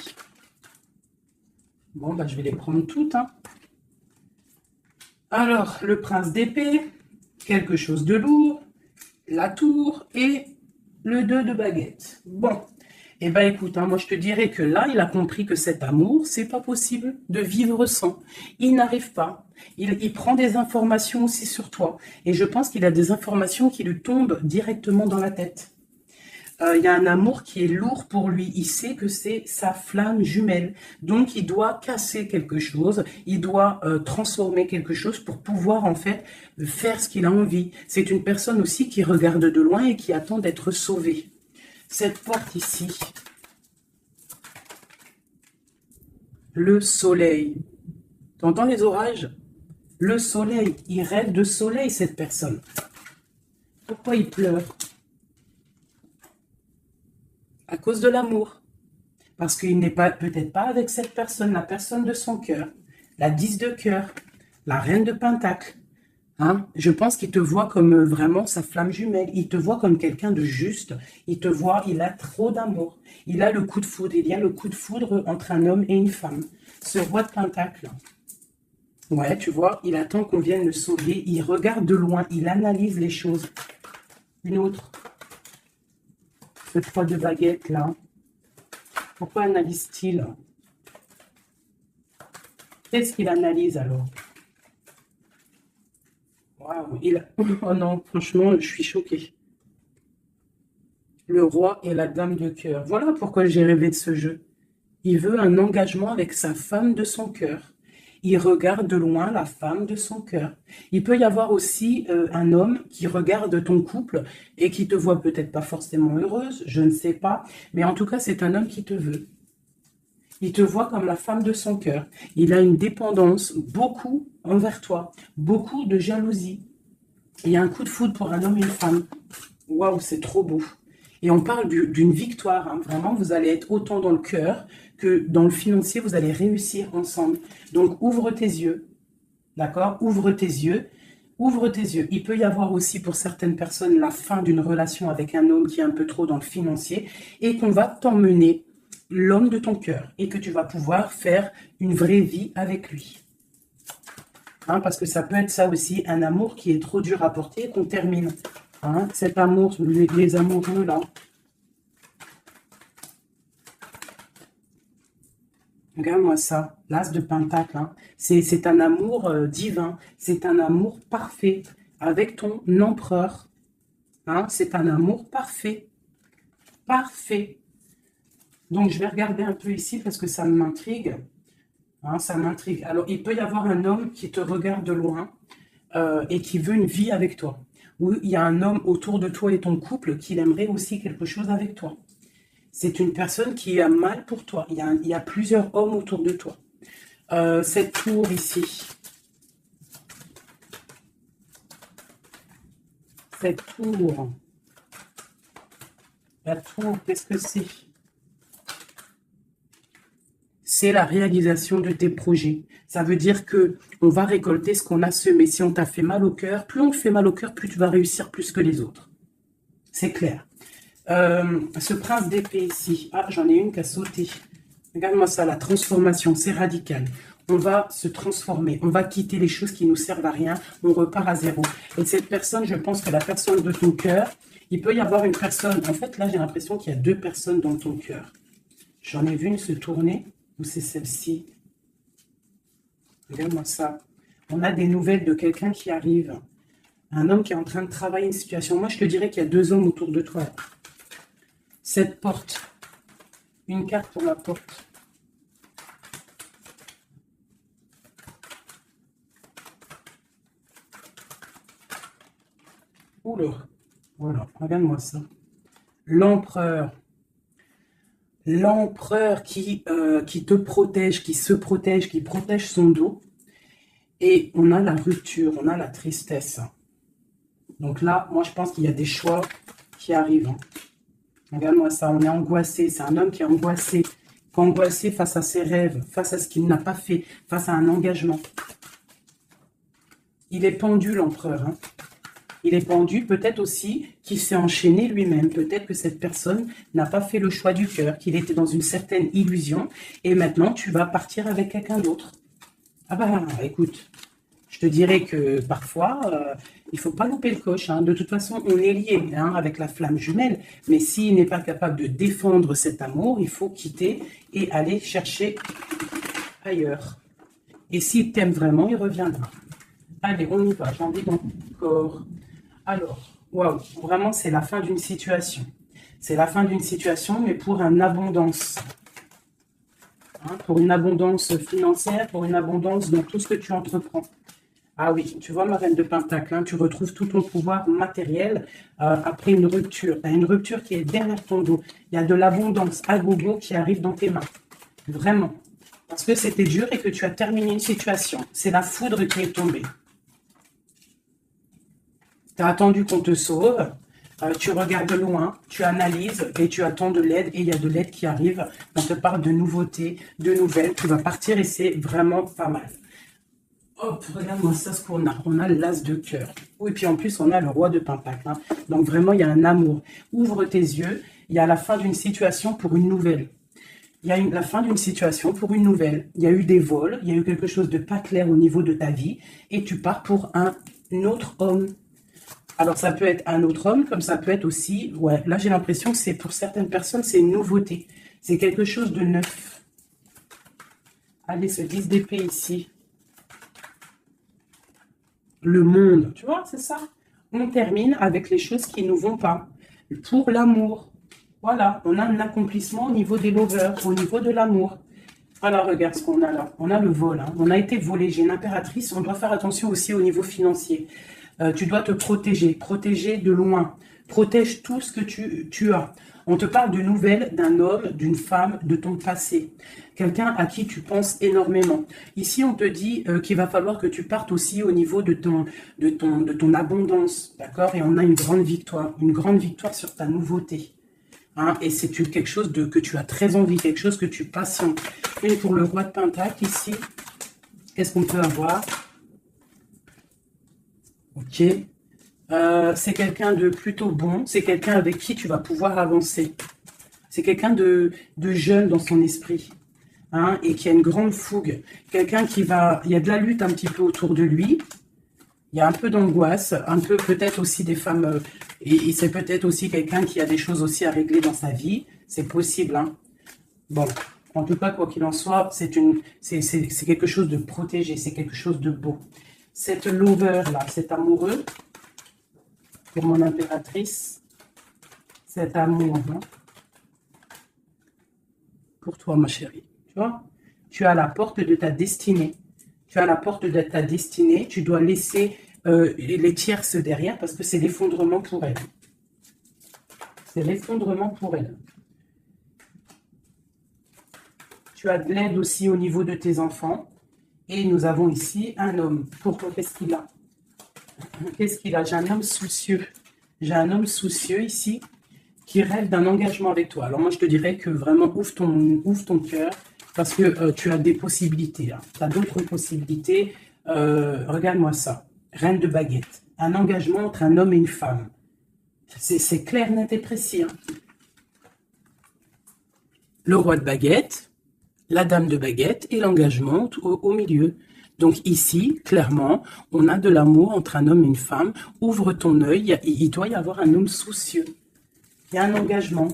Bon, bah, je vais les prendre toutes. Hein. Alors, le prince d'épée, quelque chose de lourd, la tour et le 2 de baguette. Bon, eh ben écoute, hein, moi je te dirais que là, il a compris que cet amour, c'est pas possible de vivre sans. Il n'arrive pas. Il prend des informations aussi sur toi. Et je pense qu'il a des informations qui lui tombent directement dans la tête. Il y a un amour qui est lourd pour lui. Il sait que c'est sa flamme jumelle. Donc, il doit casser quelque chose. Il doit transformer quelque chose pour pouvoir, en fait, faire ce qu'il a envie. C'est une personne aussi qui regarde de loin et qui attend d'être sauvée. Cette porte ici. Le soleil. T'entends les orages? Le soleil. Il rêve de soleil, cette personne. Pourquoi il pleure? À cause de l'amour. Parce qu'il n'est peut-être pas avec cette personne, la personne de son cœur, la 10 de cœur, la reine de pentacle. Hein? Je pense qu'il te voit comme vraiment sa flamme jumelle. Il te voit comme quelqu'un de juste. Il te voit, il a trop d'amour. Il a le coup de foudre. Il y a le coup de foudre entre un homme et une femme. Ce roi de pentacle. Ouais, tu vois, il attend qu'on vienne le sauver. Il regarde de loin. Il analyse les choses. Une autre. Ce 3 de baguette là. Pourquoi analyse-t-il? Qu'est-ce qu'il analyse alors? Waouh, oh non, franchement, je suis choquée. Le roi et la dame de cœur. Voilà pourquoi j'ai rêvé de ce jeu. Il veut un engagement avec sa femme de son cœur. Il regarde de loin la femme de son cœur. Il peut y avoir aussi un homme qui regarde ton couple et qui te voit peut-être pas forcément heureuse, je ne sais pas, mais en tout cas, c'est un homme qui te veut. Il te voit comme la femme de son cœur. Il a une dépendance beaucoup envers toi, beaucoup de jalousie. Il y a un coup de foudre pour un homme et une femme. Waouh, c'est trop beau. Et on parle d'une victoire. Hein. Vraiment, vous allez être autant dans le cœur que dans le financier. Vous allez réussir ensemble. Donc, ouvre tes yeux. D'accord? Ouvre tes yeux. Ouvre tes yeux. Il peut y avoir aussi pour certaines personnes la fin d'une relation avec un homme qui est un peu trop dans le financier et qu'on va t'emmener l'homme de ton cœur et que tu vas pouvoir faire une vraie vie avec lui. Hein, parce que ça peut être ça aussi, un amour qui est trop dur à porter et qu'on termine. Hein, cet amour, les amoureux là. Regarde-moi ça, l'as de pentacle. Hein. C'est un amour divin, c'est un amour parfait avec ton empereur. Hein, c'est un amour parfait. Parfait. Donc, je vais regarder un peu ici parce que ça m'intrigue. Hein, ça m'intrigue. Alors, il peut y avoir un homme qui te regarde de loin et qui veut une vie avec toi. Ou il y a un homme autour de toi et ton couple qui aimerait aussi quelque chose avec toi. C'est une personne qui a mal pour toi. Il y a plusieurs hommes autour de toi. Cette tour ici. Cette tour. La tour, qu'est-ce que c'est? C'est la réalisation de tes projets. Ça veut dire que on va récolter ce qu'on a semé. Si on t'a fait mal au cœur, plus on te fait mal au cœur, plus tu vas réussir plus que les autres. C'est clair. Ce prince d'épée ici. Ah, j'en ai une qui a sauté. Regarde-moi ça, la transformation, c'est radical. On va se transformer, on va quitter les choses qui nous servent à rien, on repart à zéro. Et cette personne, je pense que la personne de ton cœur, il peut y avoir une personne. En fait, là, j'ai l'impression qu'il y a deux personnes dans ton cœur. J'en ai vu une se tourner. Ou c'est celle-ci? Regarde-moi ça. On a des nouvelles de quelqu'un qui arrive. Un homme qui est en train de travailler une situation. Moi, je te dirais qu'il y a deux hommes autour de toi. Cette porte. Une carte pour la porte. Oula, voilà, regarde-moi ça. L'empereur. L'empereur qui te protège, qui se protège, qui protège son dos. Et on a la rupture, on a la tristesse. Donc là, moi, je pense qu'il y a des choix qui arrivent. Hein. Regarde-moi ça, on est angoissé. C'est un homme qui est angoissé. Angoissé face à ses rêves, face à ce qu'il n'a pas fait, face à un engagement. Il est pendu, l'empereur. Hein. Il est pendu, peut-être aussi qu'il s'est enchaîné lui-même. Peut-être que cette personne n'a pas fait le choix du cœur, qu'il était dans une certaine illusion. Et maintenant, tu vas partir avec quelqu'un d'autre. Ah bah, écoute, je te dirais que parfois, il ne faut pas louper le coche. Hein. De toute façon, on est lié hein, avec la flamme jumelle. Mais s'il n'est pas capable de défendre cet amour, il faut quitter et aller chercher ailleurs. Et s'il t'aime vraiment, il reviendra. Allez, on y va. J'ai envie d'encore. Alors, waouh, vraiment, c'est la fin d'une situation. C'est la fin d'une situation, mais pour une abondance. Hein, pour une abondance financière, pour une abondance dans tout ce que tu entreprends. Ah oui, tu vois, ma reine de Pentacle, hein, tu retrouves tout ton pouvoir matériel après une rupture. Tu as une rupture qui est derrière ton dos. Il y a de l'abondance à gogo qui arrive dans tes mains. Vraiment. Parce que c'était dur et que tu as terminé une situation. C'est la foudre qui est tombée. Tu as attendu qu'on te sauve, tu regardes loin, tu analyses et tu attends de l'aide et il y a de l'aide qui arrive. On te parle de nouveautés, de nouvelles, tu vas partir et c'est vraiment pas mal. Hop, regarde-moi ça ce qu'on a. On a l'as de cœur. Oui, et puis en plus, on a le roi de Pentacle. Hein. Donc vraiment, il y a un amour. Ouvre tes yeux, il y a la fin d'une situation pour une nouvelle. Il y a la fin d'une situation pour une nouvelle. Il y a eu des vols, il y a eu quelque chose de pas clair au niveau de ta vie et tu pars pour un autre homme. Alors, ça peut être un autre homme, comme ça peut être aussi... Ouais, là, j'ai l'impression que c'est pour certaines personnes, c'est une nouveauté. C'est quelque chose de neuf. Allez, ce 10 d'épée ici. Le monde, tu vois, c'est ça. On termine avec les choses qui ne nous vont pas. Pour l'amour. Voilà, on a un accomplissement au niveau des lovers, au niveau de l'amour. Voilà, regarde ce qu'on a là. On a le vol. Hein. On a été volé. J'ai une impératrice. On doit faire attention aussi au niveau financier. Tu dois te protéger. Protéger de loin. Protège tout ce que tu as. On te parle de nouvelles d'un homme, d'une femme, de ton passé. Quelqu'un à qui tu penses énormément. Ici, on te dit qu'il va falloir que tu partes aussi au niveau de ton abondance. D'accord? Et on a une grande victoire. Une grande victoire sur ta nouveauté. Hein, et c'est quelque chose que tu as très envie, quelque chose que tu patientes. Et pour le roi de Pentacle, ici, qu'est-ce qu'on peut avoir? Ok. C'est quelqu'un de plutôt bon. C'est quelqu'un avec qui tu vas pouvoir avancer. C'est quelqu'un de jeune dans son esprit. Hein, et qui a une grande fougue. Quelqu'un qui va... Il y a de la lutte un petit peu autour de lui. Il y a un peu d'angoisse, un peu peut-être aussi des femmes, et c'est peut-être aussi quelqu'un qui a des choses aussi à régler dans sa vie. C'est possible. Hein. Bon, en tout cas, quoi qu'il en soit, c'est quelque chose de protégé, c'est quelque chose de beau. Cette lover-là, cet amoureux, pour mon impératrice, cet amour, hein, pour toi, ma chérie. Tu vois, tu es à la porte de ta destinée. Tu es à la porte de ta destinée. Tu dois laisser les tierces derrière parce que c'est l'effondrement pour elle. C'est l'effondrement pour elle. Tu as de l'aide aussi au niveau de tes enfants. Et nous avons ici un homme. Pourquoi? Qu'est-ce qu'il a? Qu'est-ce qu'il a? J'ai un homme soucieux. J'ai un homme soucieux ici qui rêve d'un engagement avec toi. Alors moi, je te dirais que vraiment, ouvre ton cœur parce que tu as des possibilités. Hein. Tu as d'autres possibilités. Regarde-moi ça. Reine de baguette. Un engagement entre un homme et une femme. C'est clair, net et précis. Hein. Le roi de baguette, la dame de baguette et l'engagement au milieu. Donc ici, clairement, on a de l'amour entre un homme et une femme. Ouvre ton œil, il doit y avoir un homme soucieux. Il y a un engagement.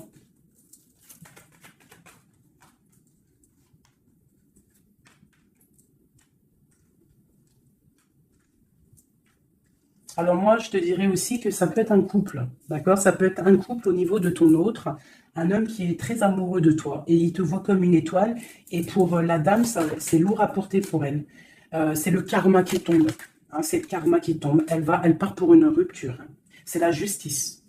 Alors moi, je te dirais aussi que ça peut être un couple, d'accord? Ça peut être un couple au niveau de ton autre, un homme qui est très amoureux de toi et il te voit comme une étoile. Et pour la dame, c'est lourd à porter pour elle. C'est le karma qui tombe. Hein, c'est le karma qui tombe. Elle part pour une rupture. Hein. C'est la justice.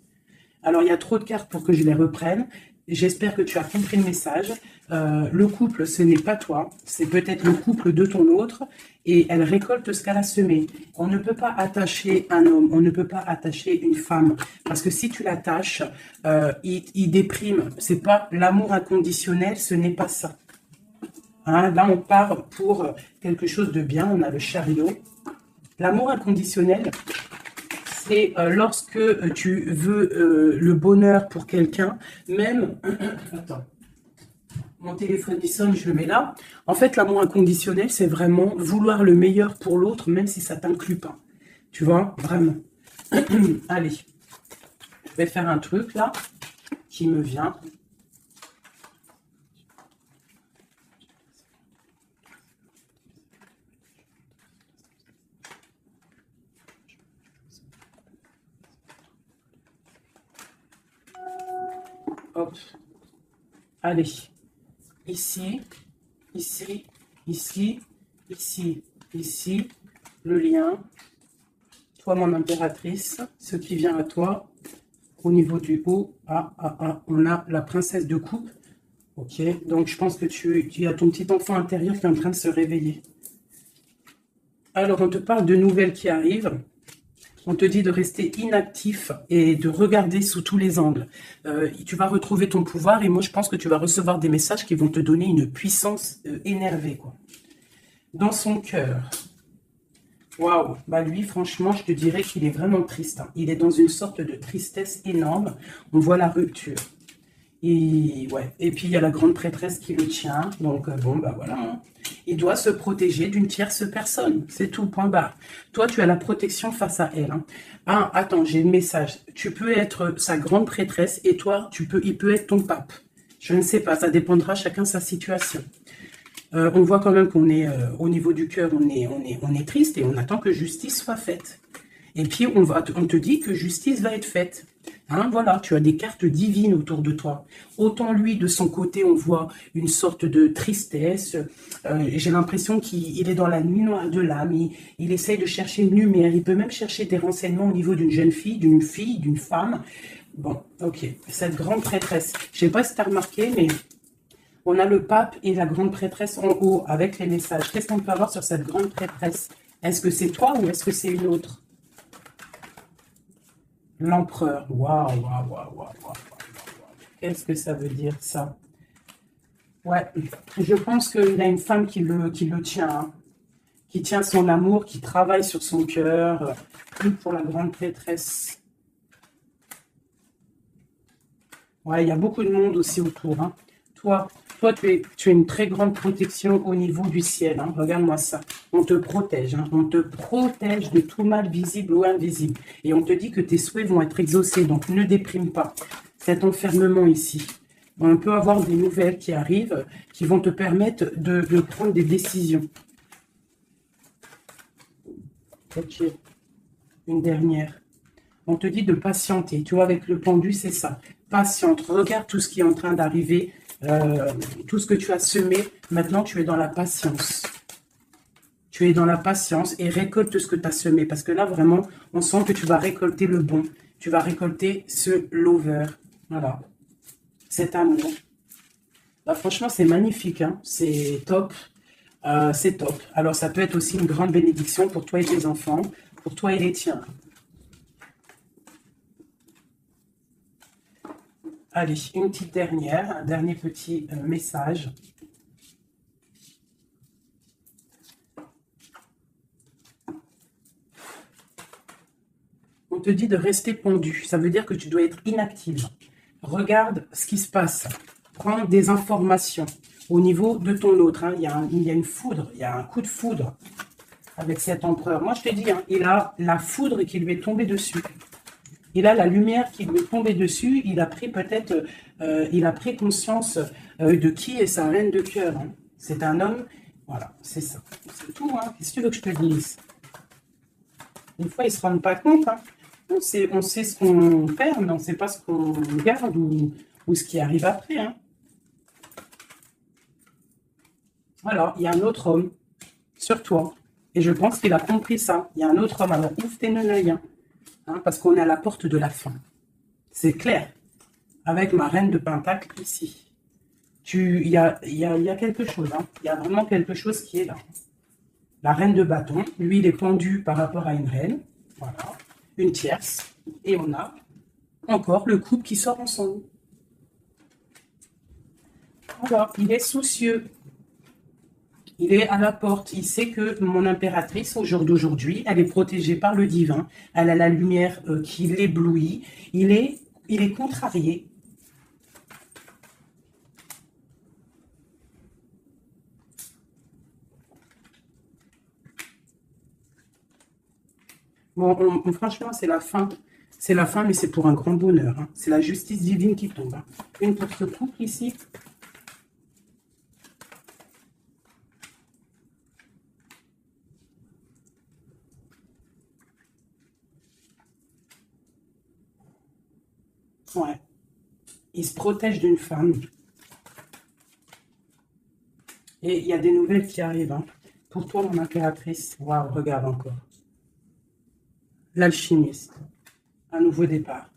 Alors, il y a trop de cartes pour que je les reprenne. J'espère que tu as compris le message. Le couple, ce n'est pas toi. C'est peut-être le couple de ton autre. Et elle récolte ce qu'elle a semé. On ne peut pas attacher un homme. On ne peut pas attacher une femme. Parce que si tu l'attaches, il déprime. C'est pas l'amour inconditionnel. Ce n'est pas ça. Hein, là, on part pour quelque chose de bien. On a le chariot. L'amour inconditionnel, c'est lorsque tu veux le bonheur pour quelqu'un, même... Attends, mon téléphone il sonne, je le mets là. En fait, l'amour inconditionnel, c'est vraiment vouloir le meilleur pour l'autre, même si ça ne t'inclut pas. Tu vois, vraiment. Allez, je vais faire un truc là, qui me vient. Hop. Allez. Ici, ici, ici, ici, ici. Le lien. Toi, mon impératrice. Ce qui vient à toi. Au niveau du haut. On a la princesse de coupe. Ok. Donc, je pense que tu as ton petit enfant intérieur qui est en train de se réveiller. Alors, on te parle de nouvelles qui arrivent. On te dit de rester inactif et de regarder sous tous les angles. Tu vas retrouver ton pouvoir et moi, je pense que tu vas recevoir des messages qui vont te donner une puissance énervée, quoi. Dans son cœur. Waouh. Bah lui, franchement, je te dirais qu'il est vraiment triste. Hein. Il est dans une sorte de tristesse énorme. On voit la rupture. Et, ouais. Et puis, il y a la grande prêtresse qui le tient. Donc, bon, bah voilà. Hein. Il doit se protéger d'une tierce personne. C'est tout, point barre. Toi, tu as la protection face à elle. Hein. Ah, attends, j'ai le message. Tu peux être sa grande prêtresse et toi, il peut être ton pape. Je ne sais pas, ça dépendra chacun sa situation. On voit quand même qu'on est au niveau du cœur, on est triste et on attend que justice soit faite. Et puis, on te dit que justice va être faite. Hein, voilà, tu as des cartes divines autour de toi. Autant lui, de son côté, on voit une sorte de tristesse. J'ai l'impression qu'il est dans la nuit noire de l'âme. Il essaye de chercher une lumière. Il peut même chercher des renseignements au niveau d'une jeune fille, d'une femme. Bon, ok. Cette grande prêtresse. Je ne sais pas si tu as remarqué, mais on a le pape et la grande prêtresse en haut avec les messages. Qu'est-ce qu'on peut avoir sur cette grande prêtresse? Est-ce que c'est toi ou est-ce que c'est une autre? L'empereur. Waouh, waouh, waouh, waouh. Qu'est-ce que ça veut dire, ça? Ouais, je pense qu'il a une femme qui le tient, hein, qui tient son amour, qui travaille sur son cœur, pour la grande prêtresse. Ouais, il y a beaucoup de monde aussi autour. Hein. Toi, tu as une très grande protection au niveau du ciel. Hein. Regarde-moi ça. On te protège. Hein. On te protège de tout mal visible ou invisible. Et on te dit que tes souhaits vont être exaucés. Donc, ne déprime pas. Cet enfermement ici. On peut avoir des nouvelles qui arrivent qui vont te permettre de prendre des décisions. Ok. Une dernière. On te dit de patienter. Tu vois, avec le pendu, c'est ça. Patiente. Regarde tout ce qui est en train d'arriver. Tout ce que tu as semé. Maintenant, tu es dans la patience. Tu es dans la patience et récolte ce que tu as semé. Parce que là, vraiment, on sent que tu vas récolter le bon. Tu vas récolter ce lover. Voilà. Cet amour. Bah, franchement, c'est magnifique. Hein. C'est top. C'est top. Alors, ça peut être aussi une grande bénédiction pour toi et tes enfants. Pour toi et les tiens. Allez, une petite dernière. Un dernier petit message. On te dit de rester pendu. Ça veut dire que tu dois être inactive. Regarde ce qui se passe. Prends des informations au niveau de ton autre. Hein. Il y a une foudre, il y a un coup de foudre avec cet empereur. Moi, je te dis, hein, il a la foudre qui lui est tombée dessus. Il a la lumière qui lui est tombée dessus. Il a pris peut-être, il a pris conscience de qui est sa reine de cœur. Hein. C'est un homme. Voilà, c'est ça. C'est tout. Hein. Qu'est-ce que tu veux que je te dise? Une fois, ils ne se rendent pas compte. Hein. On sait ce qu'on perd, mais on ne sait pas ce qu'on garde ou ou ce qui arrive après. Hein. Alors, il y a un autre homme sur toi. Et je pense qu'il a compris ça. Il y a un autre homme. Alors, ouvre tes œil, hein, parce qu'on est à la porte de la fin. C'est clair. Avec ma reine de Pentacle ici. Il y a quelque chose. Hein. Il y a vraiment quelque chose qui est là. La reine de bâton. Lui, il est pendu par rapport à une reine. Voilà. Une tierce. Et on a encore le couple qui sort ensemble. Alors, il est soucieux. Il est à la porte. Il sait que mon impératrice, au jour d'aujourd'hui, elle est protégée par le divin. Elle a la lumière qui l'éblouit. Il est contrarié. Bon, franchement, c'est la fin. C'est la fin, mais c'est pour un grand bonheur. Hein. C'est la justice divine qui tombe. Hein. Une pour ce couple ici. Ouais. Il se protège d'une femme. Et il y a des nouvelles qui arrivent. Hein. Pour toi, mon impératrice. Waouh, regarde encore. L'alchimiste. Un nouveau départ.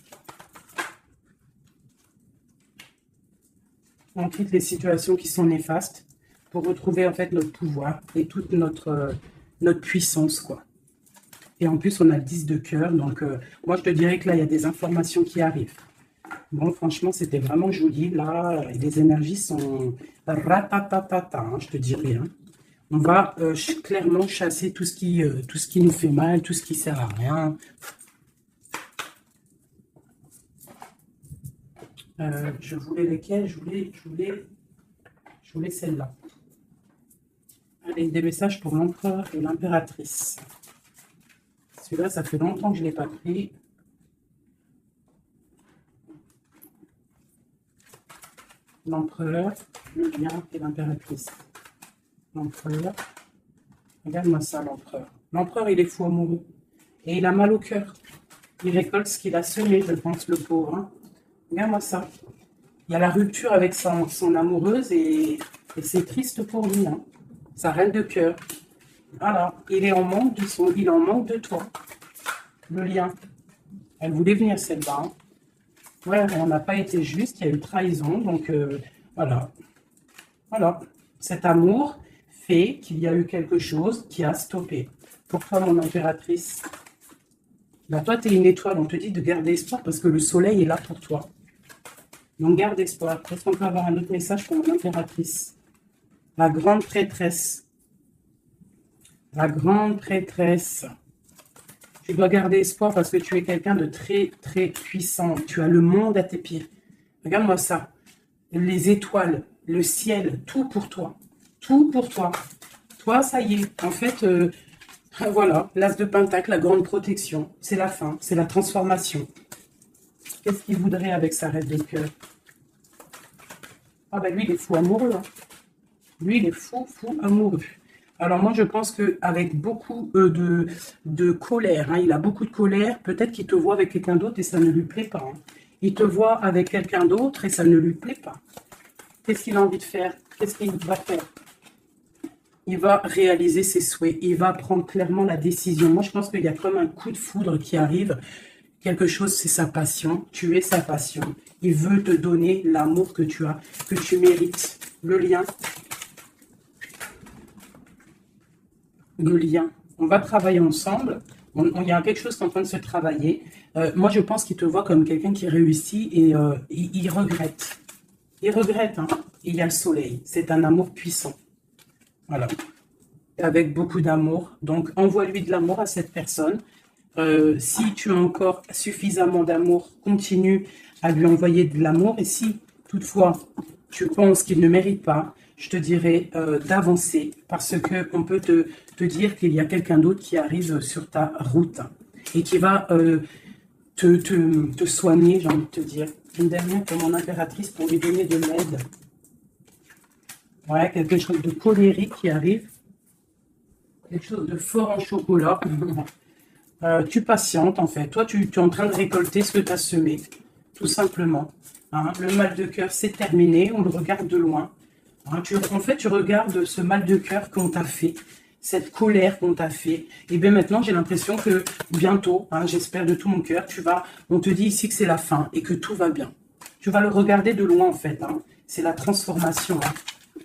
On quitte les situations qui sont néfastes pour retrouver en fait notre pouvoir et toute notre puissance, quoi. Et en plus, on a le 10 de cœur. Donc, moi, je te dirais que là, il y a des informations qui arrivent. Bon, franchement, c'était vraiment joli. Là, les énergies sont ratatatata, hein, je te dirais. Hein. On va clairement chasser tout ce qui nous fait mal, tout ce qui sert à rien. Je voulais lesquelles? Je voulais celle-là. Allez, des messages pour l'empereur et l'impératrice. Celui-là, ça fait longtemps que je ne l'ai pas pris. L'empereur, le lien et l'impératrice. L'empereur. Regarde-moi ça, l'empereur. L'empereur, il est fou amoureux. Et il a mal au cœur. Il récolte ce qu'il a semé, je pense, le pauvre. Hein. Regarde-moi ça. Il y a la rupture avec son amoureuse et c'est triste pour lui. Hein. Sa reine de cœur. Voilà. Il est en manque il est en manque de toi. Le lien. Elle voulait venir, celle-là. Hein. Ouais, on n'a pas été juste, il y a eu trahison, donc voilà. Voilà. Cet amour fait qu'il y a eu quelque chose qui a stoppé. Pour toi, mon impératrice, bah, toi, tu es une étoile, on te dit de garder espoir parce que le soleil est là pour toi. Donc, garde espoir. Est-ce qu'on peut avoir un autre message pour mon impératrice? La grande prêtresse. La grande prêtresse. Tu dois garder espoir parce que tu es quelqu'un de très, très puissant. Tu as le monde à tes pieds. Regarde-moi ça. Les étoiles, le ciel, tout pour toi. Tout pour toi. Toi, ça y est. En fait, voilà, l'as de Pentacle, la grande protection. C'est la fin, c'est la transformation. Qu'est-ce qu'il voudrait avec sa reine de cœur? Ah ben lui, il est fou amoureux. Hein. Lui, il est fou, fou amoureux. Alors moi, je pense qu'avec beaucoup de colère, hein, il a beaucoup de colère, peut-être qu'il te voit avec quelqu'un d'autre et ça ne lui plaît pas. Hein. Il te voit avec quelqu'un d'autre et ça ne lui plaît pas. Qu'est-ce qu'il a envie de faire? Qu'est-ce qu'il va faire? Il va réaliser ses souhaits. Il va prendre clairement la décision. Moi, je pense qu'il y a comme un coup de foudre qui arrive. Quelque chose, c'est sa passion. Tu es sa passion. Il veut te donner l'amour que tu as, que tu mérites. Le lien. Le lien. On va travailler ensemble. Il y a quelque chose qui est en train de se travailler. Moi, je pense qu'il te voit comme quelqu'un qui réussit et il regrette. Il regrette. Hein. Et il y a le soleil. C'est un amour puissant. Voilà. Avec beaucoup d'amour. Donc, envoie-lui de l'amour à cette personne. Si tu as encore suffisamment d'amour, continue à lui envoyer de l'amour. Et si, toutefois, tu penses qu'il ne mérite pas, je te dirais d'avancer parce qu'on peut te dire qu'il y a quelqu'un d'autre qui arrive sur ta route et qui va te soigner, j'ai envie de te dire. Une dernière pour mon impératrice pour lui donner de l'aide. Ouais, quelque chose de colérique qui arrive. Quelque chose de fort en chocolat. Tu patientes en fait. Toi, tu es en train de récolter ce que tu as semé. Tout simplement. Hein. Le mal de cœur, c'est terminé. On le regarde de loin. Hein. En fait, tu regardes ce mal de cœur qu'on t'a fait, cette colère qu'on t'a fait. Et bien maintenant, j'ai l'impression que bientôt, hein, j'espère de tout mon cœur, on te dit ici que c'est la fin et que tout va bien. Tu vas le regarder de loin, en fait. Hein. C'est la transformation. Hein.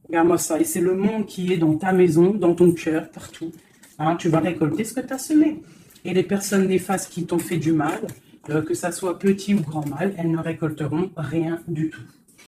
Regarde-moi ça. Et c'est le monde qui est dans ta maison, dans ton cœur, partout. Hein. Tu vas récolter ce que tu as semé. Et les personnes néfastes qui t'ont fait du mal, que ça soit petit ou grand mal, elles ne récolteront rien du tout.